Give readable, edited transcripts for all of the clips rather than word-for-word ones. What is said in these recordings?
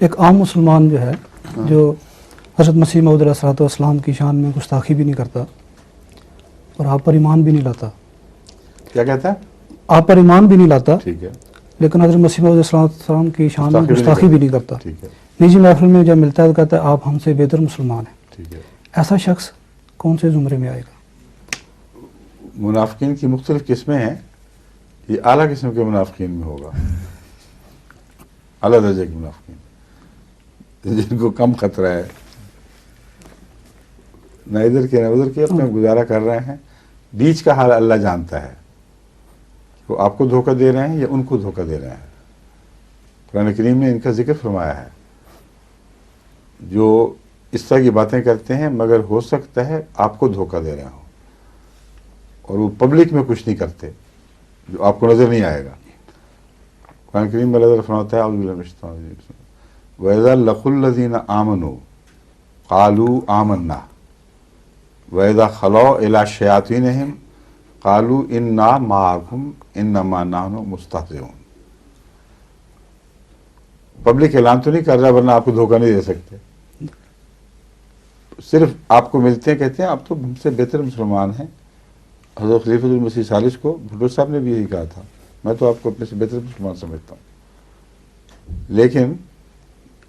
ایک عام مسلمان جو ہے جو حضرت مسیح موعود علیہ الصلوۃ والسلام کی شان میں گستاخی بھی نہیں کرتا اور آپ پر ایمان بھی نہیں لاتا. کیا کہتا ہے؟ آپ پر ایمان بھی نہیں لاتا ٹھیک ہے. لیکن حضرت مسیح موعود علیہ الصلوۃ والسلام کی شان میں گستاخی بھی نہیں کرتا. ٹھیک ہے. نجی محفل میں جب ملتا ہے تو کہتا ہے آپ ہم سے بہتر مسلمان ہیں. ٹھیک ہے. ایسا شخص کون سے زمرے میں آئے گا؟ منافقین کی مختلف قسمیں ہیں. یہ اعلیٰ قسم کے منافقین میں ہوگا، اعلیٰ درجے کے منافقین جن کو کم خطرہ ہے، نہ ادھر کے نہ ادھر کے، اپنا گزارا کر رہے ہیں. بیچ کا حال اللہ جانتا ہے، وہ آپ کو دھوکہ دے رہے ہیں یا ان کو دھوکہ دے رہے ہیں. قرآن کریم نے ان کا ذکر فرمایا ہے، جو اس طرح کی باتیں کرتے ہیں مگر ہو سکتا ہے آپ کو دھوکہ دے رہے ہوں، اور وہ پبلک میں کچھ نہیں کرتے جو آپ کو نظر نہیں آئے گا. قرآن کریم میں اللہ فرماتا ہے اعوذ باللہ من الشیطان الرجیم وَإِذَا لَقُوا الَّذِينَ آمَنُوا قَالُوا آمَنَّا وَإِذَا خَلَوْا إِلَىٰ شَيَاطِينِهِمْ قَالُوا إِنَّا مَعَكُمْ إِنَّمَا نَحْنُ مُسْتَهْزِئُونَ. پبلک اعلان تو نہیں کر رہا ورنہ آپ کو دھوکہ نہیں دے سکتے، صرف آپ کو ملتے ہیں کہتے ہیں آپ تو ہم سے بہتر مسلمان ہیں. حضرت خلیفۃ المسیح ثالث کو بھٹو صاحب نے بھی یہی کہا تھا، میں تو آپ کو اپنے سے بہتر مسلمان سمجھتا ہوں. لیکن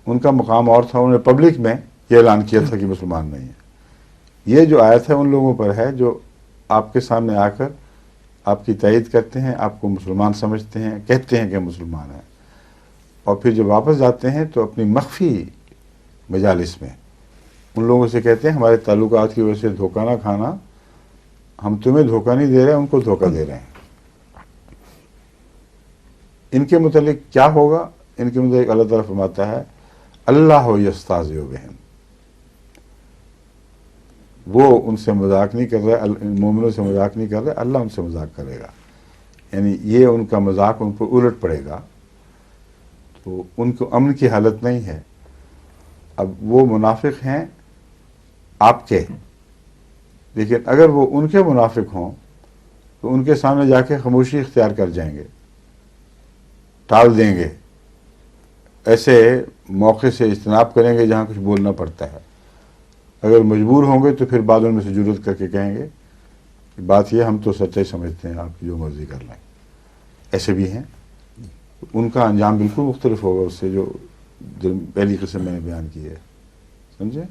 ان کا مقام اور تھا، انہوں نے پبلک میں یہ اعلان کیا تھا کہ مسلمان نہیں ہے. یہ جو آیت ہے ان لوگوں پر ہے جو آپ کے سامنے آ کر آپ کی تائید کرتے ہیں، آپ کو مسلمان سمجھتے ہیں، کہتے ہیں کہ مسلمان ہیں، اور پھر جب واپس جاتے ہیں تو اپنی مخفی مجالس میں ان لوگوں سے کہتے ہیں ہمارے تعلقات کی وجہ سے دھوکہ نہ کھانا، ہم تمہیں دھوکہ نہیں دے رہے ان کو دھوکہ دے رہے ہیں. ان کے متعلق کیا ہوگا؟ ان کے متعلق اللہ تعالیٰ فرماتا ہے اللہ یستہزئ بہم، وہ ان سے مذاق نہیں کر رہا، مومنوں سے مذاق نہیں کر رہا، اللہ ان سے مذاق کرے گا. یعنی یہ ان کا مذاق ان پر الٹ پڑے گا، تو ان کو امن کی حالت نہیں ہے. اب وہ منافق ہیں آپ کے، لیکن اگر وہ ان کے منافق ہوں تو ان کے سامنے جا کے خاموشی اختیار کر جائیں گے، ٹال دیں گے، ایسے موقع سے اجتناب کریں گے جہاں کچھ بولنا پڑتا ہے. اگر مجبور ہوں گے تو پھر بعد ان میں سے جرأت کر کے کہیں گے کہ بات یہ ہم تو سچائی سمجھتے ہیں، آپ کی جو مرضی کر لیں. ایسے بھی ہیں. ان کا انجام بالکل مختلف ہوگا اس سے جو پہلی قسم میں نے بیان کی ہے. سمجھے؟